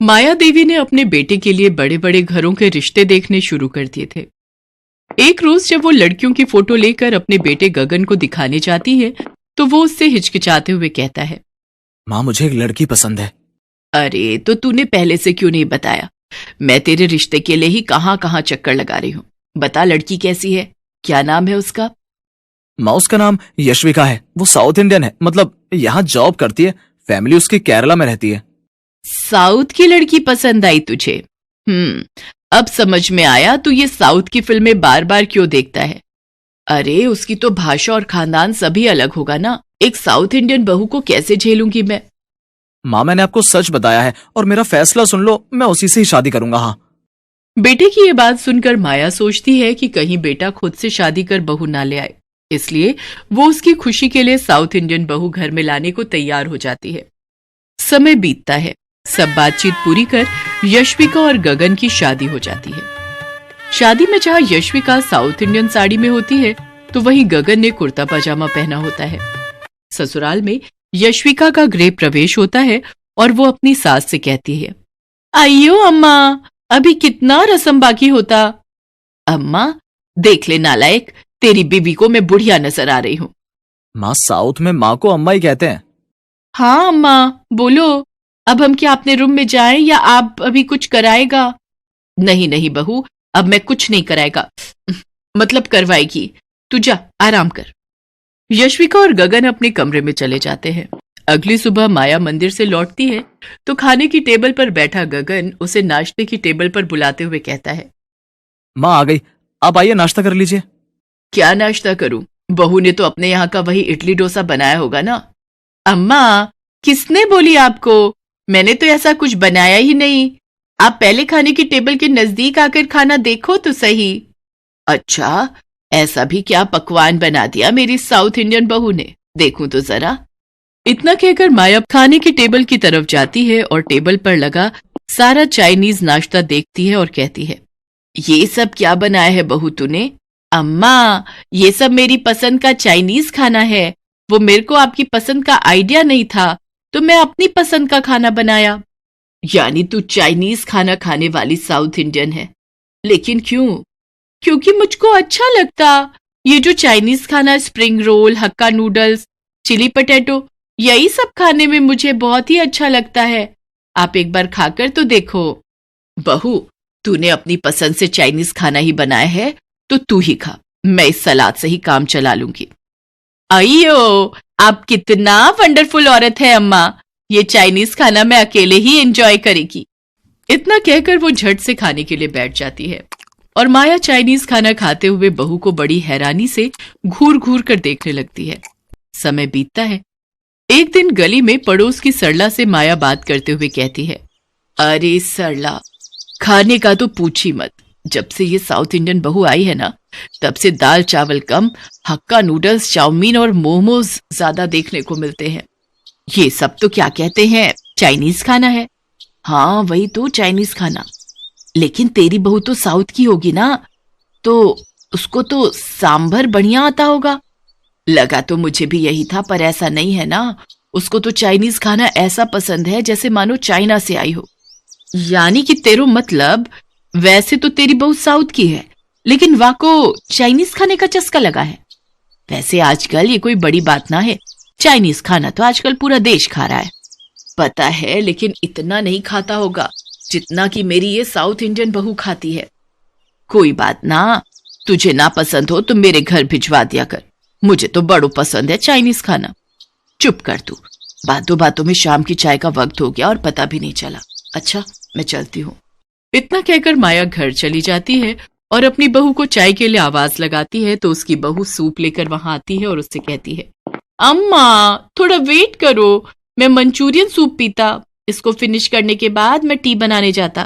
माया देवी ने अपने बेटे के लिए बड़े बड़े घरों के रिश्ते देखने शुरू कर दिए थे। एक रोज जब वो लड़कियों की फोटो लेकर अपने बेटे गगन को दिखाने जाती है तो वो उससे हिचकिचाते हुए कहता है, माँ मुझे एक लड़की पसंद है। अरे तो तूने पहले से क्यों नहीं बताया? मैं तेरे रिश्ते के लिए ही कहाँ कहाँ चक्कर लगा रही हूँ। बता लड़की कैसी है, क्या नाम है उसका? माँ उसका नाम यशविका है। वो साउथ इंडियन है, मतलब यहाँ जॉब करती है। फैमिली उसकी केरला में रहती है। साउथ की लड़की पसंद आई तुझे? अब समझ में आया तू ये साउथ की फिल्में बार बार क्यों देखता है। अरे उसकी तो भाषा और खानदान सभी अलग होगा ना। एक साउथ इंडियन बहू को कैसे झेलूंगी मैं? माँ मैंने आपको सच बताया है और मेरा फैसला सुन लो, मैं उसी से ही शादी करूंगा। हाँ। बेटे की ये बात सुनकर माया सोचती है कि कहीं बेटा खुद से शादी कर बहू ना ले आए, इसलिए वो उसकी खुशी के लिए साउथ इंडियन बहू घर में लाने को तैयार हो जाती है। समय बीतता है, सब बातचीत पूरी कर यशविका और गगन की शादी हो जाती है। शादी में जहाँ यशविका साउथ इंडियन साड़ी में होती है तो वहीं गगन ने कुर्ता पजामा पहना होता है। ससुराल में यशविका का गृह प्रवेश होता है और वो अपनी सास से कहती है, आइयो अम्मा, अभी कितना रस्म बाकी होता। अम्मा देख ले नालायक, तेरी बीवी को मैं बुढ़िया नजर आ रही हूँ। माँ साउथ में माँ को अम्मा ही कहते हैं। हाँ अम्मा बोलो, अब हम क्या अपने रूम में जाएं या आप अभी कुछ कराएगा? नहीं नहीं बहू, अब मैं कुछ नहीं कराएगा, मतलब करवाएगी। तू जा आराम कर। यशविका और गगन अपने कमरे में चले जाते हैं। अगली सुबह माया मंदिर से लौटती है तो खाने की टेबल पर बैठा गगन उसे नाश्ते की टेबल पर बुलाते हुए कहता है, माँ आ गई, आप आइए नाश्ता कर लीजिए। क्या नाश्ता करूं? बहू ने तो अपने यहाँ का वही इडली डोसा बनाया होगा ना। अम्मा किसने बोली आपको? मैंने तो ऐसा कुछ बनाया ही नहीं। आप पहले खाने की टेबल के नजदीक आकर खाना देखो तो सही। अच्छा, ऐसा भी क्या पकवान बना दिया मेरी साउथ इंडियन बहू ने, देखूं तो जरा। इतना कहकर माया खाने की टेबल की तरफ जाती है और टेबल पर लगा सारा चाइनीज नाश्ता देखती है और कहती है, ये सब क्या बनाया है बहू तूने? अम्मा ये सब मेरी पसंद का चाइनीज खाना है। वो मेरे को आपकी पसंद का आइडिया नहीं था तो मैं अपनी पसंद का खाना बनाया। यानी तू चाइनीज खाना खाने वाली साउथ इंडियन है, लेकिन क्यों? क्योंकि मुझको अच्छा लगता। ये जो चाइनीज खाना, स्प्रिंग रोल, हक्का नूडल्स, चिली पटेटो, यही सब खाने में मुझे बहुत ही अच्छा लगता है। आप एक बार खाकर तो देखो। बहू तूने अपनी पसंद से चाइनीज खाना ही बनाया है तो तू ही खा, मैं इस सलाद से ही काम चला लूंगी। अयो आप कितना वंडरफुल औरत है अम्मा, ये चाइनीज खाना मैं अकेले ही एंजॉय करेगी। इतना कहकर वो झट से खाने के लिए बैठ जाती है और माया चाइनीज खाना खाते हुए बहू को बड़ी हैरानी से घूर घूर कर देखने लगती है। समय बीतता है। एक दिन गली में पड़ोस की सरला से माया बात करते हुए कहती है, अरे सरला, खाने का तो पूछी मत। जब से ये साउथ इंडियन बहू आई है ना, तब से दाल चावल कम, हक्का नूडल्स, चाउमीन और मोमोज ज्यादा देखने को मिलते हैं। ये सब तो क्या कहते हैं, चाइनीज खाना है। हाँ वही तो चाइनीज खाना। लेकिन तेरी बहू तो साउथ की होगी ना, तो उसको तो सांभर बढ़िया आता होगा। लगा तो मुझे भी यही था, पर ऐसा नहीं है ना। उसको तो चाइनीज खाना ऐसा पसंद है जैसे मानो चाइना से आई हो। यानी कि तेरो मतलब, वैसे तो तेरी बहू साउथ की है, लेकिन वाको चाइनीज खाने का चस्का लगा है। वैसे आजकल ये कोई बड़ी बात ना है, चाइनीज खाना तो आजकल पूरा देश खा रहा है। पता है, लेकिन इतना नहीं खाता होगा जितना कि मेरी ये साउथ इंडियन बहू खाती है। कोई बात ना, तुझे ना पसंद हो तो मेरे घर भिजवा दिया कर। मुझे तो बड़ो पसंद है चाइनीज खाना। चुप कर तू, बातों बातों में शाम की चाय का वक्त हो गया और पता भी नहीं चला। अच्छा मैं चलती हूँ। इतना कहकर माया घर चली जाती है और अपनी बहू को चाय के लिए आवाज लगाती है तो उसकी बहू सूप लेकर वहां आती है और उससे कहती है, अम्मा थोड़ा वेट करो, मैं मंचूरियन सूप पीता। इसको फिनिश करने के बाद मैं टी बनाने जाता।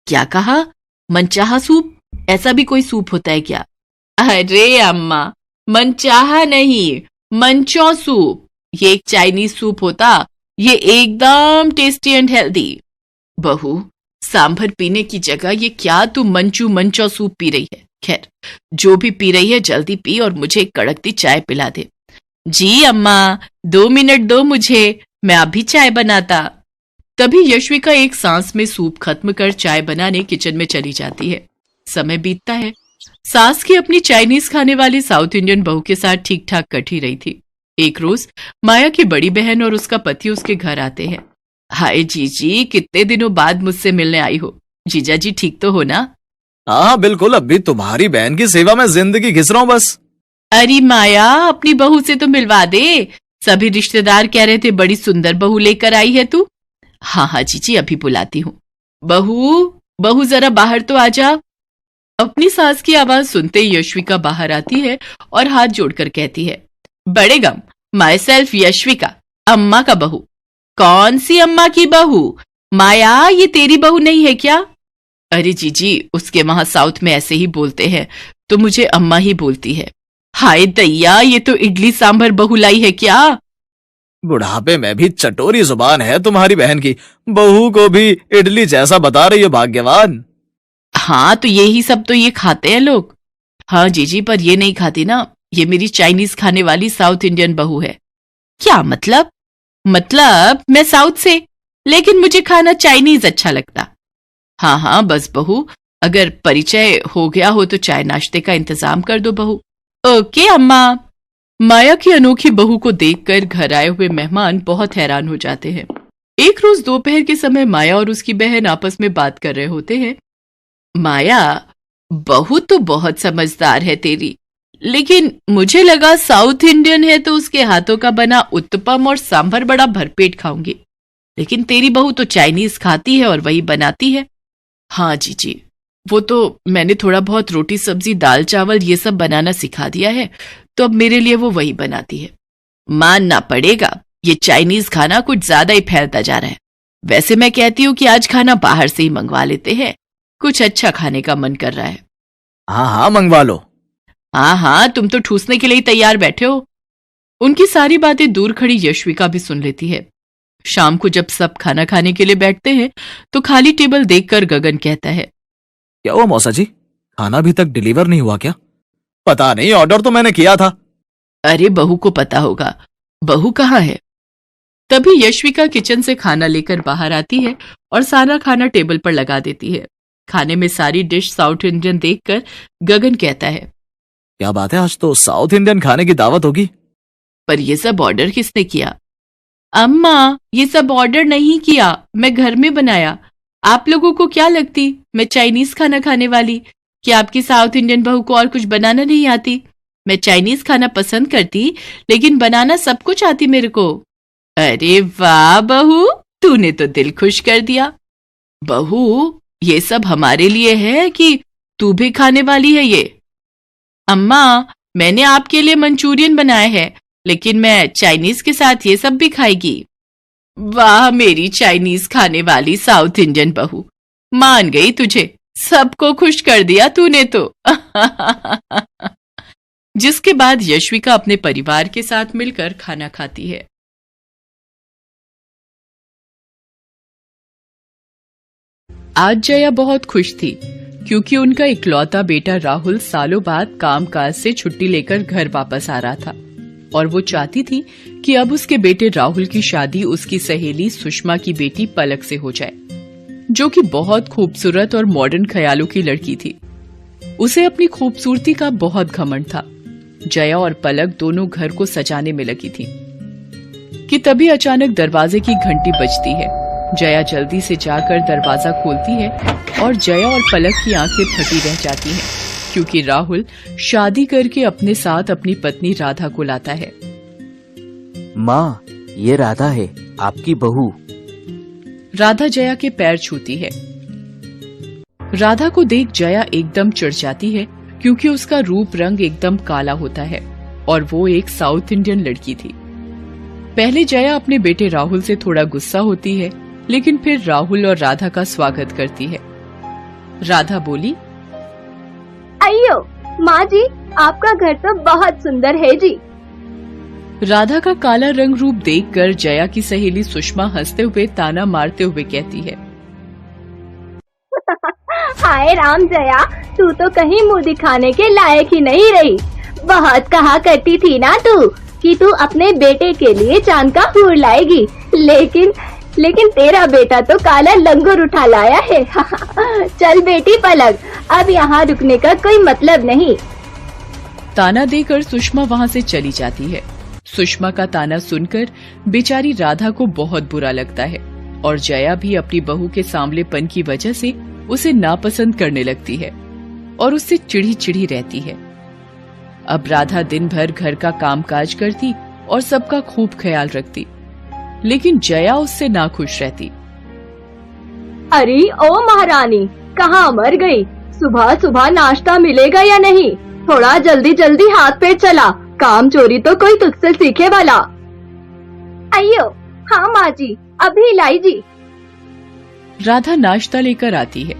क्या कहा? मनचाहा सूप? ऐसा भी कोई सूप होता है क्या? अरे अम्मा, मनचाहा नहीं, मंचौ सूप। ये एक चाइनीज सूप होता। ये एकदम टेस्टी एंड हेल्दी। बहू सांभर पीने की जगह ये क्या तू मंचौ सूप पी रही है? खैर जो भी पी रही है जल्दी पी और मुझे एक कड़कती चाय पिला दे। जी अम्मा, 2 मिनट दो मुझे, मैं अभी चाय बनाता। तभी यश्विका एक सांस में सूप खत्म कर चाय बनाने किचन में चली जाती है। समय बीतता है। सास की अपनी चाइनीज खाने वाली साउथ इंडियन बहू के साथ ठीक ठाक कट ही रही थी। एक रोज माया की बड़ी बहन और उसका पति उसके घर आते हैं। हाय जीजी, कितने दिनों बाद मुझसे मिलने आई हो। जीजा जी ठीक तो हो ना? हाँ बिल्कुल, अभी तुम्हारी बहन की सेवा में जिंदगी घिस रहा हूँ बस। अरे माया, अपनी बहू से तो मिलवा दे। सभी रिश्तेदार कह रहे थे बड़ी सुंदर बहू लेकर आई है तू। हाँ हाँ जीजी, अभी बुलाती हूँ। बहू जरा बाहर तो आजा। अपनी सास की आवाज सुनते ही यश्विका बाहर आती है और हाथ जोड़कर कहती है, बड़े गम, माई सेल्फ यश्विका, अम्मा का बहू। कौन सी अम्मा की बहू? माया, ये तेरी बहू नहीं है क्या? अरे जीजी, उसके वहां साउथ में ऐसे ही बोलते हैं तो मुझे अम्मा ही बोलती है। हाय दैया, ये तो इडली सांभर बहू लाई है क्या? बुढ़ापे में भी चटोरी जुबान है तुम्हारी बहन की। बहू को भी इडली जैसा बता रही हो, भाग्यवान। हाँ तो यही सब तो ये खाते हैं लोग। हाँ जीजी, पर ये नहीं खाती ना। ये मेरी चाइनीज खाने वाली साउथ इंडियन बहू है। क्या मतलब? मतलब मैं साउथ से, लेकिन मुझे खाना चाइनीज अच्छा लगता। हाँ हाँ बस बहू, अगर परिचय हो गया हो तो चाय नाश्ते का इंतजाम कर दो बहू। ओके अम्मा। माया की अनोखी बहू को देखकर घर आए हुए मेहमान बहुत हैरान हो जाते हैं। एक रोज दोपहर के समय माया और उसकी बहन आपस में बात कर रहे होते हैं। माया, बहू तो बहुत समझदार है तेरी, लेकिन मुझे लगा साउथ इंडियन है तो उसके हाथों का बना उत्तपम और सांभर बड़ा भरपेट खाऊंगी, लेकिन तेरी बहू तो चाइनीज खाती है और वही बनाती है। हाँ जीजी, वो तो मैंने थोड़ा बहुत रोटी सब्जी दाल चावल ये सब बनाना सिखा दिया है, तो अब मेरे लिए वो वही बनाती है। मानना पड़ेगा, ये चाइनीज खाना कुछ ज्यादा ही फैलता जा रहा है। वैसे मैं कहती हूँ कि आज खाना बाहर से ही मंगवा लेते हैं, कुछ अच्छा खाने का मन कर रहा है। हाँ हाँ मंगवा लो। हाँ हाँ, तुम तो ठूसने के लिए तैयार बैठे हो। उनकी सारी बातें दूर खड़ी यश्विका भी सुन लेती है। शाम को जब सब खाना खाने के लिए बैठते हैं तो खाली टेबल देखकर गगन कहता है, क्या हुआ मौसा जी, खाना अभी तक डिलीवर नहीं हुआ क्या? पता नहीं, ऑर्डर तो मैंने किया था। अरे बहू को पता होगा, बहू कहाँ है? तभी यश्विका किचन से खाना लेकर बाहर आती है और सारा खाना टेबल पर लगा देती है। खाने में सारी डिश साउथ इंडियन देखकर गगन कहता है, क्या बात है, आज तो साउथ इंडियन खाने की दावत होगी। पर ये सब ऑर्डर किसने किया? अम्मा, ये सब ऑर्डर नहीं किया, मैं घर में बनाया। आप लोगों को क्या लगती मैं चाइनीज खाना खाने वाली? कि आपकी साउथ इंडियन बहू को और कुछ बनाना नहीं आती? मैं चाइनीज खाना पसंद करती, लेकिन बनाना सब कुछ आती मेरे को। अरे वाह बहू, तूने तो दिल खुश कर दिया। बहू, ये सब हमारे लिए है कि तू भी खाने वाली है ये? अम्मा, मैंने आपके लिए मंचूरियन बनाए हैं, लेकिन मैं चाइनीज के साथ ये सब भी खाएगी। वाह मेरी चाइनीज खाने वाली साउथ इंडियन बहू, मान गई तुझे, सबको खुश कर दिया तूने तो। जिसके बाद यश्विका अपने परिवार के साथ मिलकर खाना खाती है। आज जया बहुत खुश थी क्योंकि उनका इकलौता बेटा राहुल सालों बाद कामकाज से छुट्टी लेकर घर वापस आ रहा था और वो चाहती थी कि अब उसके बेटे राहुल की शादी उसकी सहेली सुषमा की बेटी पलक से हो जाए, जो कि बहुत खूबसूरत और मॉडर्न ख्यालों की लड़की थी। उसे अपनी खूबसूरती का बहुत घमंड था। जया और पलक दोनों घर को सजाने में लगी थी कि तभी अचानक दरवाजे की घंटी बजती है। जया जल्दी से जाकर दरवाजा खोलती है और जया और पलक की आंखें फटी रह जाती हैं क्योंकि राहुल शादी करके अपने साथ अपनी पत्नी राधा को लाता है। माँ, ये राधा है, आपकी बहू। राधा जया के पैर छूती है। राधा को देख जया एकदम चिढ़ जाती है क्योंकि उसका रूप रंग एकदम काला होता है और वो एक साउथ इंडियन लड़की थी। पहले जया अपने बेटे राहुल से थोड़ा गुस्सा होती है, लेकिन फिर राहुल और राधा का स्वागत करती है। राधा बोली, अयो माँ जी, आपका घर तो बहुत सुंदर है जी। राधा का काला रंग रूप देखकर जया की सहेली सुषमा हंसते हुए ताना मारते हुए कहती है, हाय राम जया, तू तो कहीं मुंह दिखाने के लायक ही नहीं रही। बहुत कहा करती थी ना तू कि तू अपने बेटे के लिए चांद का फूल लाएगी, लेकिन लेकिन तेरा बेटा तो काला लंगूर उठा लाया है। चल बेटी पलक, अब यहाँ रुकने का कोई मतलब नहीं। ताना देकर सुषमा वहाँ से चली जाती है। सुषमा का ताना सुनकर बेचारी राधा को बहुत बुरा लगता है और जया भी अपनी बहू के सांवलेपन की वजह से उसे नापसंद करने लगती है और उससे चिढ़ी चिढ़ी रहती है। अब राधा दिन भर घर का कामकाज करती और सबका खूब ख्याल रखती, लेकिन जया उससे नाखुश रहती। अरे ओ महारानी, कहाँ मर गई? सुबह सुबह नाश्ता मिलेगा या नहीं? थोड़ा जल्दी जल्दी हाथ पैर चला, काम चोरी तो कोई तुझसे सीखे वाला। अयो हाँ माँ जी, अभी लाई जी। राधा नाश्ता लेकर आती है,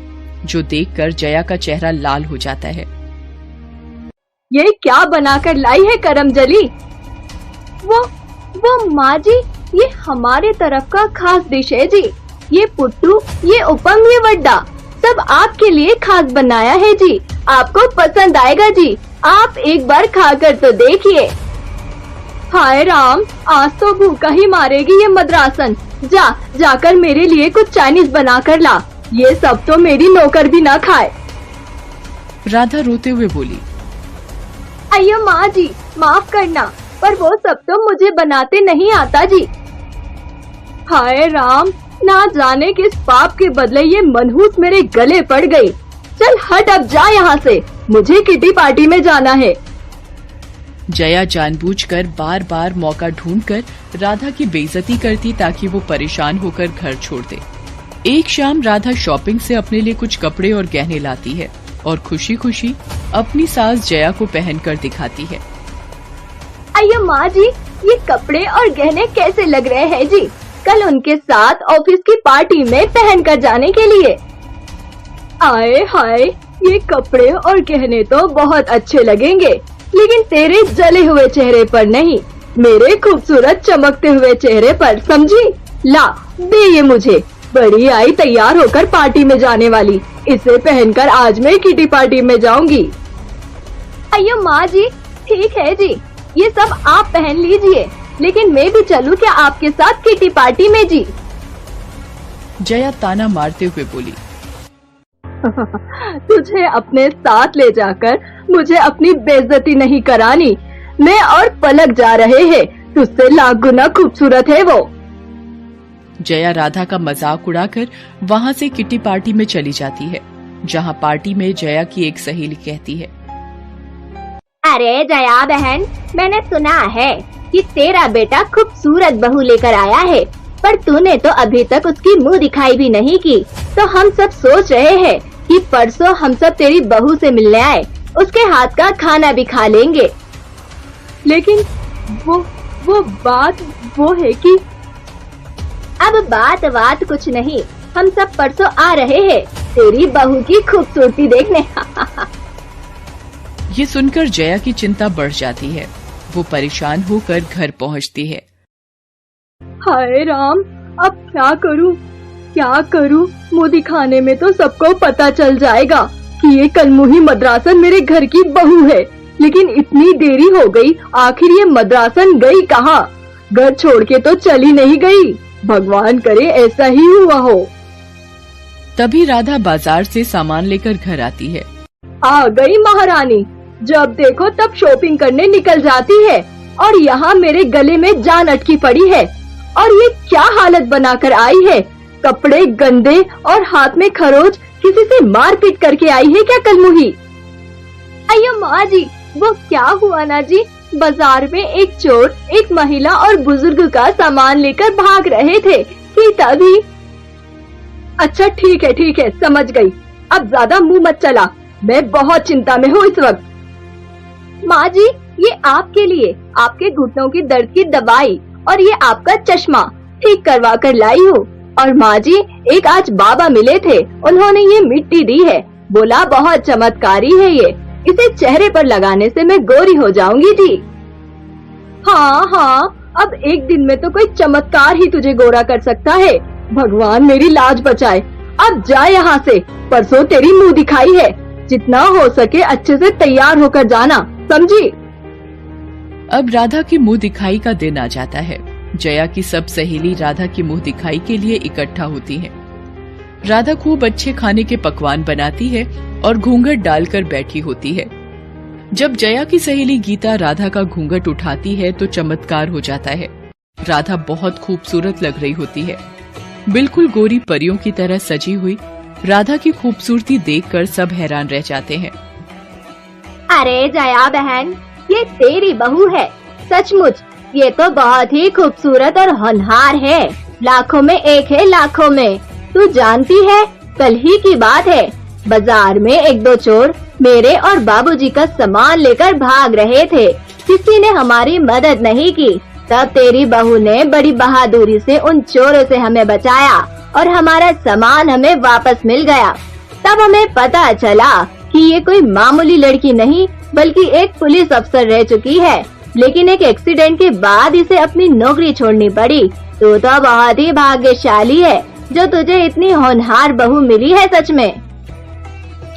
जो देखकर जया का चेहरा लाल हो जाता है। ये क्या बनाकर लाई है करमजली? वो माँ जी, ये हमारे तरफ का खास डिश है जी। ये पुट्टू, ये उपम, ये वड्डा सब आपके लिए खास बनाया है जी। आपको पसंद आएगा जी, आप एक बार खाकर तो देखिए। हाय राम, आज तो भूखा ही मारेगी ये मद्रासन। जाकर मेरे लिए कुछ चाइनीज बना कर ला, ये सब तो मेरी नौकर भी ना खाए। राधा रोते हुए बोली, अयो माँ जी, माफ करना, पर वो सब तो मुझे बनाते नहीं आता जी। हाय राम, ना जाने किस पाप के बदले ये मनहूस मेरे गले पड़ गई। चल हट, अब जा यहाँ से, मुझे किटी पार्टी में जाना है। जया जानबूझकर बार बार मौका ढूंढकर राधा की बेइज्जती करती ताकि वो परेशान होकर घर छोड़ दे। एक शाम राधा शॉपिंग से अपने लिए कुछ कपड़े और गहने लाती है और खुशी खुशी अपनी सास जया को पहनकर दिखाती है। अयो माँ जी, ये कपड़े और गहने कैसे लग रहे हैं जी? कल उनके साथ ऑफिस की पार्टी में पहन कर जाने के लिए। आए हाय, ये कपड़े और गहने तो बहुत अच्छे लगेंगे, लेकिन तेरे जले हुए चेहरे पर नहीं, मेरे खूबसूरत चमकते हुए चेहरे पर, समझी? ला दे ये मुझे। बड़ी आई तैयार होकर पार्टी में जाने वाली, इसे पहनकर आज मैं किटी पार्टी में जाऊंगी। अयो माँ जी, ठीक है जी, ये सब आप पहन लीजिए, लेकिन मैं भी चलूं क्या आपके साथ किटी पार्टी में जी? जया ताना मारते हुए बोली, तुझे अपने साथ ले जाकर मुझे अपनी बेइज्जती नहीं करानी। मैं और पलक जा रहे हैं, तुझसे लाख गुना खूबसूरत है वो। जया राधा का मजाक उड़ाकर वहाँ से किटी पार्टी में चली जाती है, जहाँ पार्टी में जया की एक सहेली कहती है, अरे जया बहन, मैंने सुना है कि तेरा बेटा खूबसूरत बहू लेकर आया है, पर तूने तो अभी तक उसकी मुंह दिखाई भी नहीं की। तो हम सब सोच रहे हैं कि परसों हम सब तेरी बहू से मिलने आए, उसके हाथ का खाना भी खा लेंगे। लेकिन वो बात वो है कि अब बात कुछ नहीं, हम सब परसों आ रहे हैं तेरी बहू की खूबसूरती देखने। ये सुनकर जया की चिंता बढ़ जाती है। वो परेशान होकर घर पहुँचती है। हाय राम, अब क्या करूं? मुंह दिखाने में तो सबको पता चल जाएगा कि ये कलमुही मद्रासन मेरे घर की बहू है, लेकिन इतनी देरी हो गई, आखिर ये मद्रासन गई कहाँ? घर छोड़ के तो चली नहीं गई, भगवान करे ऐसा ही हुआ हो। तभी राधा बाजार से सामान लेकर घर आती है। आ गई महारानी, जब देखो तब शॉपिंग करने निकल जाती है और यहाँ मेरे गले में जान अटकी पड़ी है। और ये क्या हालत बनाकर आई है? कपड़े गंदे और हाथ में खरोच, किसी से मारपीट करके आई है क्या कलमुही? अयो माँ जी, वो क्या हुआ ना जी, बाजार में एक चोर एक महिला और बुजुर्ग का सामान लेकर भाग रहे थे कि तभी। अच्छा ठीक है, समझ गई, अब ज्यादा मुंह मत चला, मैं बहुत चिंता में हूँ इस वक्त। माँ जी, ये आपके लिए, आपके घुटनों की दर्द की दवाई और ये आपका चश्मा ठीक करवा कर लाई हूँ। और माँ जी, एक आज बाबा मिले थे, उन्होंने ये मिट्टी दी है, बोला बहुत चमत्कारी है ये, इसे चेहरे पर लगाने से मैं गोरी हो जाऊंगी जी। हाँ, अब एक दिन में तो कोई चमत्कार ही तुझे गोरा कर सकता है, भगवान मेरी लाज बचाए। अब जा यहाँ से, परसों तेरी मुंह दिखाई है, जितना हो सके अच्छे से तैयार होकर जाना, समझी? अब राधा की मुंह दिखाई का दिन आ जाता है जया की सब सहेली राधा की मुंह दिखाई के लिए इकट्ठा होती हैं। राधा खूब अच्छे खाने के पकवान बनाती है और घूंघट डालकर बैठी होती है। जब जया की सहेली गीता राधा का घूंघट उठाती है तो चमत्कार हो जाता है। राधा बहुत खूबसूरत लग रही होती है, बिल्कुल गोरी परियों की तरह सजी हुई। राधा की खूबसूरती देखकर सब हैरान रह जाते हैं। अरे जया बहन, ये तेरी बहू है। सचमुच ये तो बहुत ही खूबसूरत और होनहार है। लाखों में एक है, लाखों में। तू जानती है, कल ही की बात है, बाजार में एक दो चोर मेरे और बाबूजी का सामान लेकर भाग रहे थे। किसी ने हमारी मदद नहीं की। तब तेरी बहू ने बड़ी बहादुरी से उन चोरों से हमें बचाया और हमारा सामान हमें वापस मिल गया। तब हमें पता चला कि ये कोई मामूली लड़की नहीं बल्कि एक पुलिस अफसर रह चुकी है, लेकिन एक एक्सीडेंट के बाद इसे अपनी नौकरी छोड़नी पड़ी। तू तो बहुत ही भाग्यशाली है जो तुझे इतनी होनहार बहू मिली है। सच में।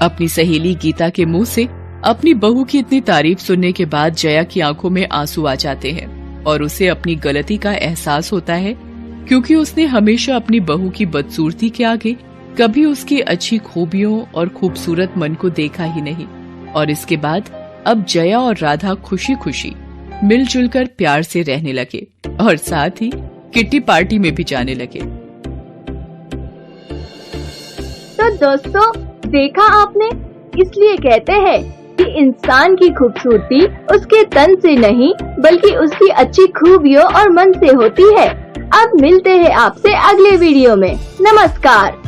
अपनी सहेली गीता के मुंह से अपनी बहू की इतनी तारीफ सुनने के बाद जया की आंखों में आंसू आ जाते हैं और उसे अपनी गलती का एहसास होता है, क्योंकि उसने हमेशा अपनी बहू की बदसूरती के आगे कभी उसकी अच्छी खूबियों और खूबसूरत मन को देखा ही नहीं। और इसके बाद अब जया और राधा खुशी खुशी मिलजुल कर प्यार से रहने लगे और साथ ही किट्टी पार्टी में भी जाने लगे। तो दोस्तों, देखा आपने, इसलिए कहते हैं कि इंसान की खूबसूरती उसके तन से नहीं बल्कि उसकी अच्छी खूबियों और मन से होती है। अब मिलते हैं आपसे अगले वीडियो में। नमस्कार।